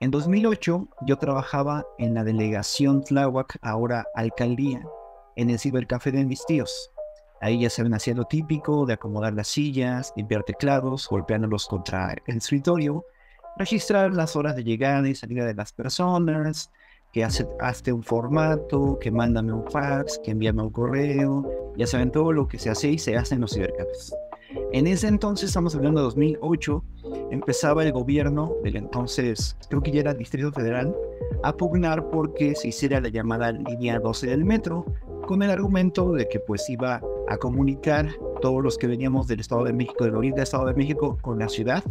En 2008 yo trabajaba en la delegación Tláhuac, ahora alcaldía, en el cibercafé de mis tíos. Ahí ya saben, hacía lo típico de acomodar las sillas, limpiar teclados, golpeándolos contra el escritorio, registrar las horas de llegada y salida de las personas, que hazte un formato, que mándame un fax, que envíame un correo. Ya saben, todo lo que se hace y se hace en los cibercafés. En ese entonces, estamos hablando de 2008, empezaba el gobierno del entonces, creo que ya era Distrito Federal, a pugnar porque se hiciera la llamada línea 12 del metro, con el argumento de que pues iba a comunicar todos los que veníamos del Estado de México, del oriente del Estado de México, con la ciudad.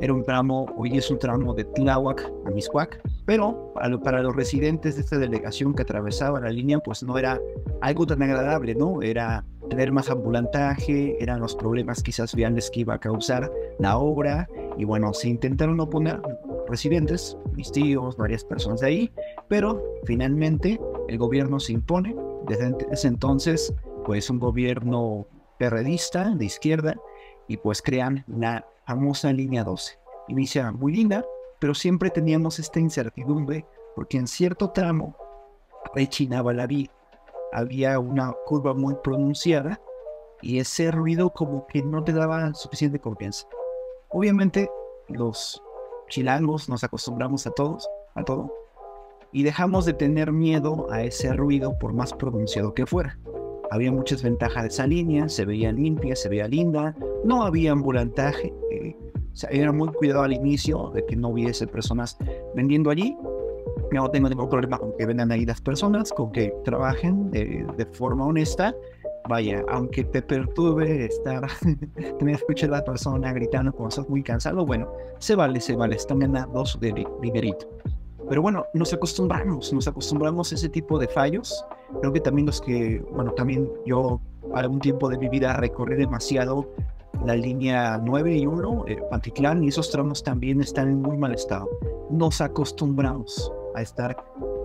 Era un tramo, hoy es un tramo de Tláhuac a Mixcoac, pero para los residentes de esta delegación que atravesaba la línea, pues no era algo tan agradable, ¿no? Era tener más ambulantaje, eran los problemas quizás viales que iba a causar la obra, y bueno, se intentaron oponer residentes, mis tíos, varias personas de ahí, pero finalmente el gobierno se impone. Desde ese entonces, pues un gobierno perredista, de izquierda, y pues crean la famosa línea 12. Inicia muy linda, pero siempre teníamos esta incertidumbre, porque en cierto tramo rechinaba la vía, había una curva muy pronunciada, y ese ruido como que no te daba suficiente confianza. Obviamente, los chilangos nos acostumbramos a todo, y dejamos de tener miedo a ese ruido por más pronunciado que fuera. Había muchas ventajas de esa línea, se veía limpia, se veía linda, no había ambulantaje, o sea, era muy cuidado al inicio de que no hubiese personas vendiendo allí. No tengo ningún problema con que vendan ahí las personas, con que trabajen de forma honesta. Vaya, aunque te perturbe estar, tener que escuchar a la persona gritando cuando estás muy cansado, bueno, se vale, están ganando su dinerito. Pero bueno, nos acostumbramos a ese tipo de fallos. Creo que también bueno, también yo algún tiempo de mi vida recorrí demasiado la línea 9 y 1, Pantitlán, y esos tramos también están en muy mal estado. Nos acostumbramos a estar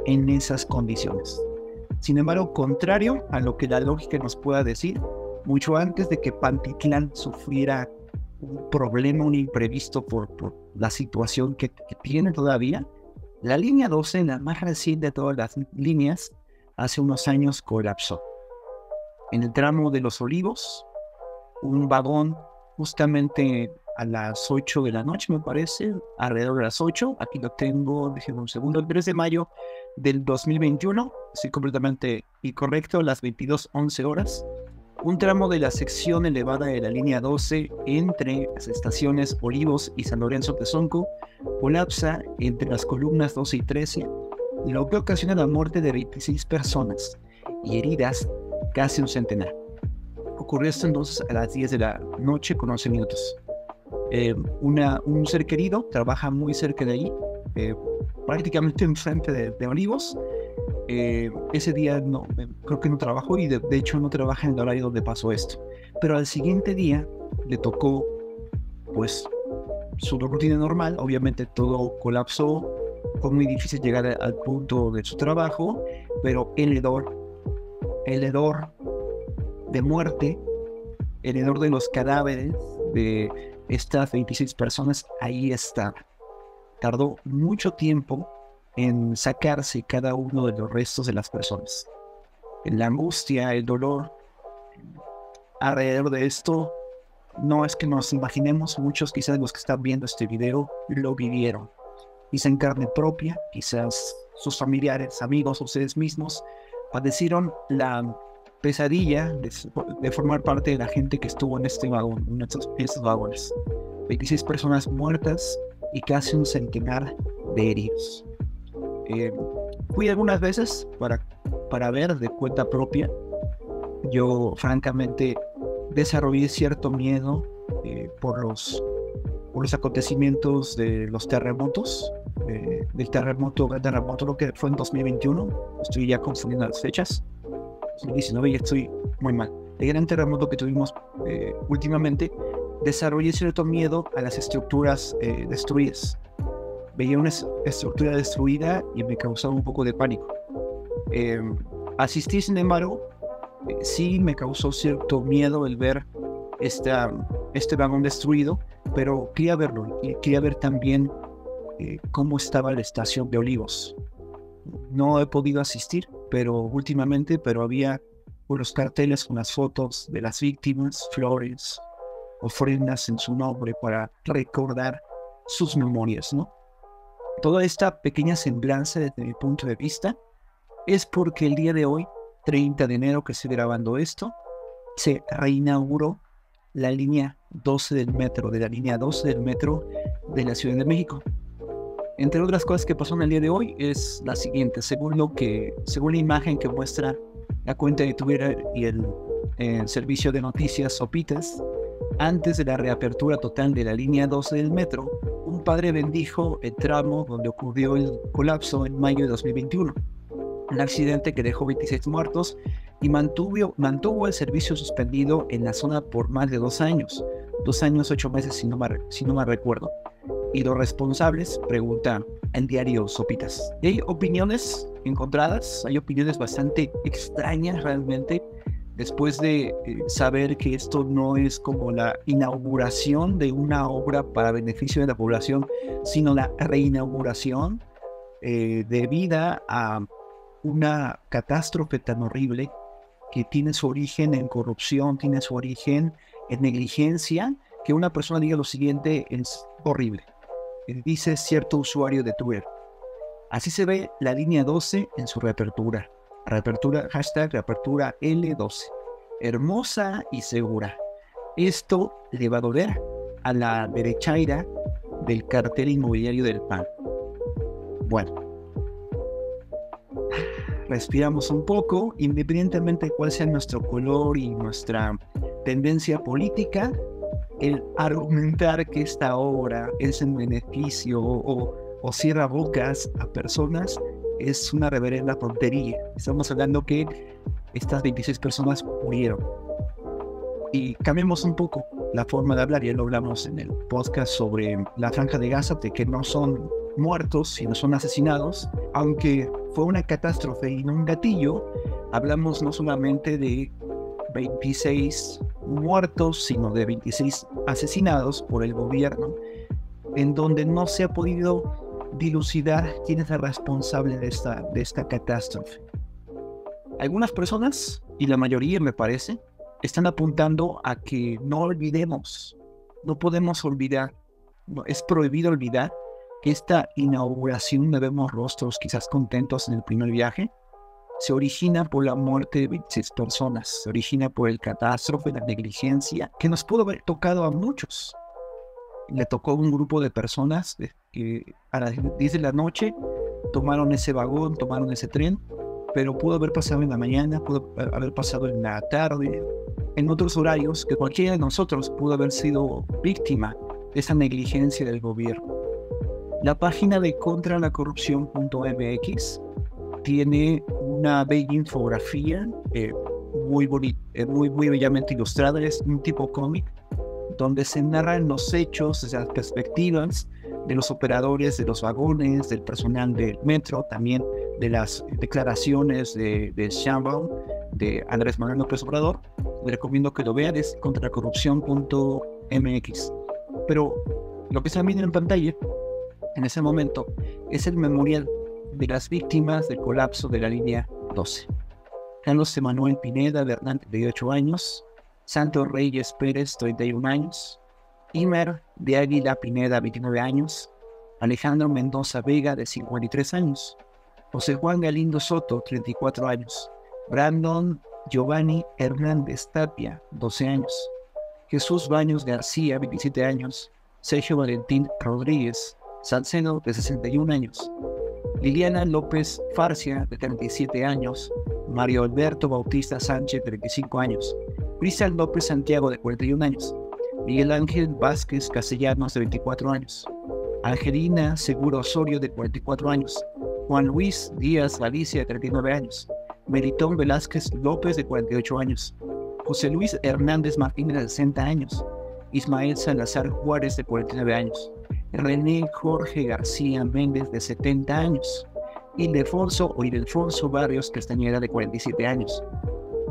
en esas condiciones. Sin embargo, contrario a lo que la lógica nos pueda decir, mucho antes de que Pantitlán sufriera un problema, un imprevisto por la situación que tiene todavía, la línea 12, la más reciente de todas las líneas, hace unos años colapsó. En el tramo de Los Olivos, un vagón justamente a las 8 de la noche, me parece, alrededor de las 8, aquí lo tengo, déjenme un segundo, el 3 de mayo del 2021, estoy completamente incorrecto, las 22:11 horas, un tramo de la sección elevada de la línea 12 entre las estaciones Olivos y San Lorenzo Tezonco colapsa entre las columnas 12 y 13, lo que ocasiona la muerte de 26 personas y heridas casi un centenar. Ocurrió esto entonces a las 10 de la noche con 11 minutos. Un ser querido trabaja muy cerca de ahí, prácticamente enfrente de Olivos. Ese día no, creo que no trabajó, y de hecho no trabaja en el horario donde pasó esto. Pero al siguiente día le tocó pues su rutina normal. Obviamente todo colapsó, fue muy difícil llegar al punto de su trabajo, pero el hedor de muerte, el hedor de los cadáveres de estas 26 personas, ahí está. Tardó mucho tiempo en sacarse cada uno de los restos de las personas. La angustia, el dolor alrededor de esto, no es que nos imaginemos, muchos quizás los que están viendo este video lo vivieron. Quizá en carne propia, quizás sus familiares, amigos, ustedes mismos, padecieron la pesadilla de formar parte de la gente que estuvo en este vagón, en estos vagones. 26 personas muertas y casi un centenar de heridos. Fui algunas veces para ver de cuenta propia. Yo francamente desarrollé cierto miedo por los acontecimientos de los terremotos, del gran terremoto, lo que fue en 2021, estoy ya confundiendo las fechas, 2019, ya estoy muy mal. El gran terremoto que tuvimos últimamente, desarrollé cierto miedo a las estructuras destruidas. Veía una estructura destruida y me causaba un poco de pánico. Asistí, sin embargo, sí me causó cierto miedo el ver este vagón destruido, pero quería verlo, y quería ver también cómo estaba la estación de Olivos. No he podido asistir, pero había unos carteles con las fotos de las víctimas, flores, ofrendas en su nombre para recordar sus memorias, ¿no? Toda esta pequeña semblanza desde mi punto de vista es porque el día de hoy, 30 de enero que estoy grabando esto, se reinauguró la línea 12 del metro, de la Ciudad de México. Entre otras cosas que pasó en el día de hoy es la siguiente: según la imagen que muestra la cuenta de Twitter y el servicio de noticias Sopitas, antes de la reapertura total de la línea 12 del metro, un padre bendijo el tramo donde ocurrió el colapso en mayo de 2021. Un accidente que dejó 26 muertos y mantuvo el servicio suspendido en la zona por más de 2 años. 2 años, 8 meses, si no mal recuerdo. Y los responsables, pregunta el diario Sopitas. Y hay opiniones encontradas, hay opiniones bastante extrañas realmente, después de saber que esto no es como la inauguración de una obra para beneficio de la población, sino la reinauguración debida a una catástrofe tan horrible que tiene su origen en corrupción, tiene su origen en negligencia. Que una persona diga lo siguiente es horrible. Dice cierto usuario de Twitter: así se ve la línea 12 en su reapertura. Hashtag reapertura L12. Hermosa y segura. Esto le va a doler a la derechaira del cartel inmobiliario del PAN. Bueno, respiramos un poco, independientemente de cuál sea nuestro color y nuestra tendencia política. El argumentar que esta obra es en beneficio o cierra bocas a personas es una reverenda tontería. Estamos hablando que estas 26 personas murieron. Y cambiemos un poco la forma de hablar. Ya lo hablamos en el podcast sobre la Franja de Gaza, de que no son muertos, sino son asesinados. Aunque fue una catástrofe y no un gatillo, hablamos no solamente de 26 muertos, sino de 26 asesinados por el gobierno, en donde no se ha podido dilucidar quién es el responsable de esta catástrofe. Algunas personas, y la mayoría me parece, están apuntando a que no olvidemos, no podemos olvidar, es prohibido olvidar que esta inauguración, de vemos rostros quizás contentos en el primer viaje, se origina por la muerte de 26 personas, se origina por el catástrofe, la negligencia, que nos pudo haber tocado a muchos. Le tocó a un grupo de personas que a las 10 de la noche tomaron ese vagón, tomaron ese tren, pero pudo haber pasado en la mañana, pudo haber pasado en la tarde, en otros horarios, que cualquiera de nosotros pudo haber sido víctima de esa negligencia del gobierno. La página de contralacorrupción.mx tiene una bella infografía muy bonita, muy bellamente ilustrada. Es un tipo cómic donde se narran los hechos desde las perspectivas de los operadores de los vagones, del personal del metro, también de las declaraciones de Sheinbaum, de Andrés Manuel López Obrador. Les recomiendo que lo vean, es contralacorrupción.mx. Pero lo que están viendo en pantalla en ese momento es el memorial de las víctimas del colapso de la línea 12. Carlos Emanuel Pineda Bernal, 38 años, Santos Reyes Pérez, 31 años, Imer de Águila Pineda, 29 años, Alejandro Mendoza Vega, de 53 años, José Juan Galindo Soto, 34 años, Brandon Giovanni Hernández Tapia, 12 años, Jesús Baños García, 27 años, Sergio Valentín Rodríguez Salcedo, de 61 años, Liliana López Farcia, de 37 años, Mario Alberto Bautista Sánchez, de 25 años, Cristian López Santiago, de 41 años, Miguel Ángel Vázquez Castellanos, de 24 años, Angelina Seguro Osorio, de 44 años, Juan Luis Díaz Galicia, de 39 años, Melitón Velázquez López, de 48 años, José Luis Hernández Martínez, de 60 años, Ismael Salazar Juárez, de 49 años, René Jorge García Méndez, de 70 años, Ildefonso Barrios Castañeda, de 47 años,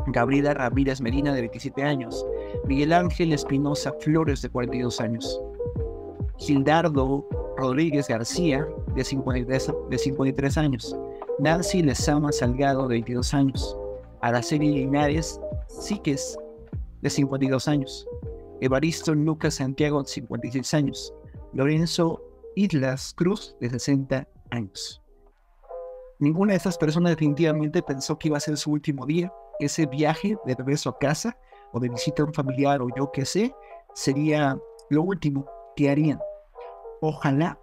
Gabriela Ramírez Medina, de 27 años, Miguel Ángel Espinosa Flores, de 42 años, Gildardo Rodríguez García, de 53 años. Nancy Lezama Salgado, de 22 años. Araceli Linares Síquez, de 52 años. Evaristo Lucas Santiago, de 56 años. Lorenzo Islas Cruz, de 60 años. Ninguna de estas personas definitivamente pensó que iba a ser su último día. Ese viaje de regreso a casa o de visita a un familiar o yo qué sé, sería lo último que harían. Ojalá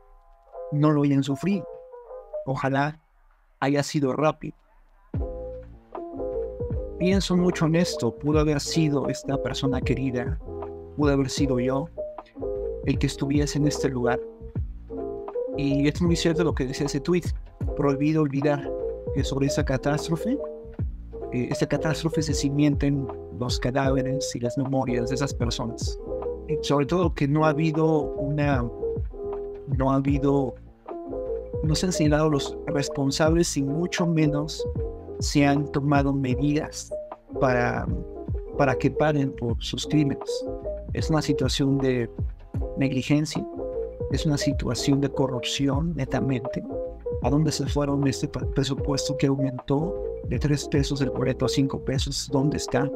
no lo hayan sufrido. Ojalá haya sido rápido. Pienso mucho en esto. Pudo haber sido esta persona querida, pudo haber sido yo el que estuviese en este lugar. Y es muy cierto lo que decía ese tweet. Prohibido olvidar que sobre esta catástrofe se cimienten los cadáveres y las memorias de esas personas. Y sobre todo que no se han señalado los responsables y mucho menos se han tomado medidas para que paguen por sus crímenes. Es una situación de negligencia, es una situación de corrupción netamente. ¿A dónde se fueron este presupuesto que aumentó de 3 pesos el boleto a 5 pesos? ¿Dónde está?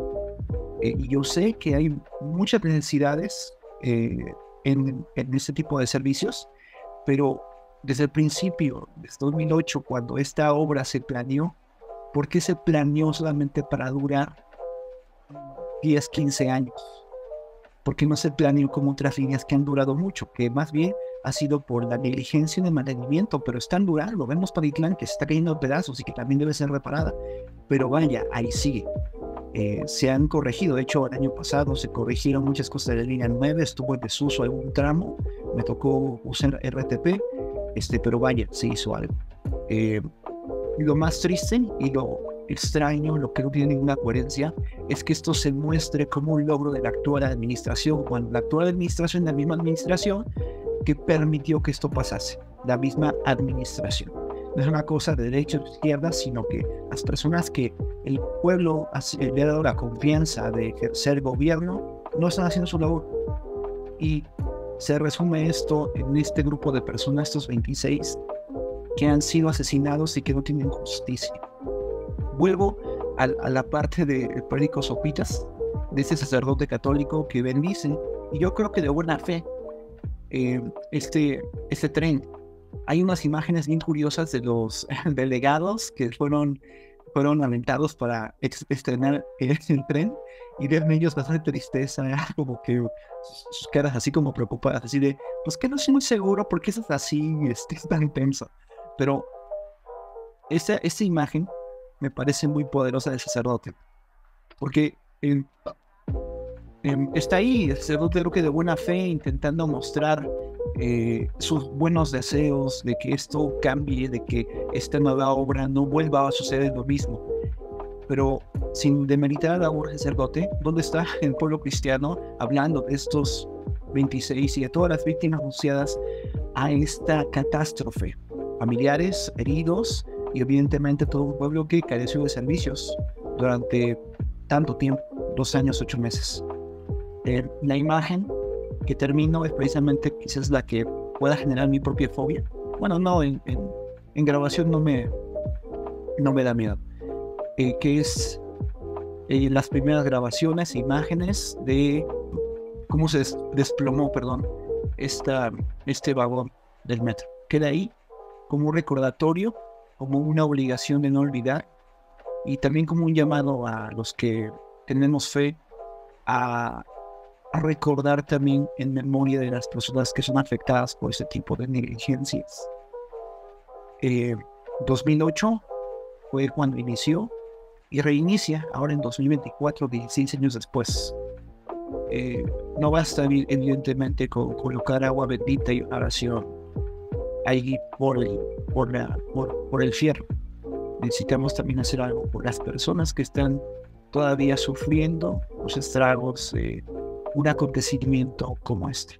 Y yo sé que hay muchas necesidades en este tipo de servicios, pero desde el principio, desde 2008, cuando esta obra se planeó, ¿por qué se planeó solamente para durar 10, 15 años? ¿Por qué no se planeó como otras líneas que han durado mucho? Que más bien ha sido por la negligencia de mantenimiento, pero están durando. Vemos Paritlán que se está cayendo a pedazos y que también debe ser reparada. Pero vaya, ahí sigue. Se han corregido. De hecho, el año pasado se corrigieron muchas cosas de la línea 9, estuvo en desuso algún tramo, me tocó usar RTP, pero vaya, se hizo algo. Lo más triste y lo extraño, lo que no tiene ninguna coherencia, es que esto se muestre como un logro de la actual administración, cuando la actual administración es la misma administración que permitió que esto pasase, la misma administración. No es una cosa de derecha o de izquierda, sino que las personas que el pueblo le ha dado la confianza de ejercer gobierno no están haciendo su labor. Y se resume esto en este grupo de personas, estos 26, que han sido asesinados y que no tienen justicia. Vuelvo a la parte del periódico Sopitas, de ese sacerdote católico que bendice, y yo creo que de buena fe, este tren. Hay unas imágenes bien curiosas de los delegados que fueron alentados para estrenar el tren, y ver en ellos bastante tristeza, como que sus caras así como preocupadas, así de, pues que no estoy muy seguro, ¿por qué estás así? Es tan intenso. Pero esta imagen me parece muy poderosa del sacerdote, porque está ahí el sacerdote, creo que de buena fe, intentando mostrar sus buenos deseos de que esto cambie, de que esta nueva obra no vuelva a suceder lo mismo. Pero sin demeritar a la labor del sacerdote, ¿dónde está el pueblo cristiano hablando de estos 26 y de todas las víctimas asociadas a esta catástrofe? Familiares, heridos y evidentemente todo un pueblo que careció de servicios durante tanto tiempo, 2 años, 8 meses. La imagen que termino es precisamente quizás la que pueda generar mi propia fobia. Bueno, no, en grabación no me da miedo. Que es las primeras grabaciones, imágenes de cómo se desplomó, este vagón del metro. Queda ahí como un recordatorio, como una obligación de no olvidar, y también como un llamado a los que tenemos fe a recordar también en memoria de las personas que son afectadas por este tipo de negligencias. 2008 fue cuando inició y reinicia ahora en 2024, 16 años después. No basta evidentemente con colocar agua bendita y oración ahí por el fierro. Necesitamos también hacer algo por las personas que están todavía sufriendo los estragos de un acontecimiento como este.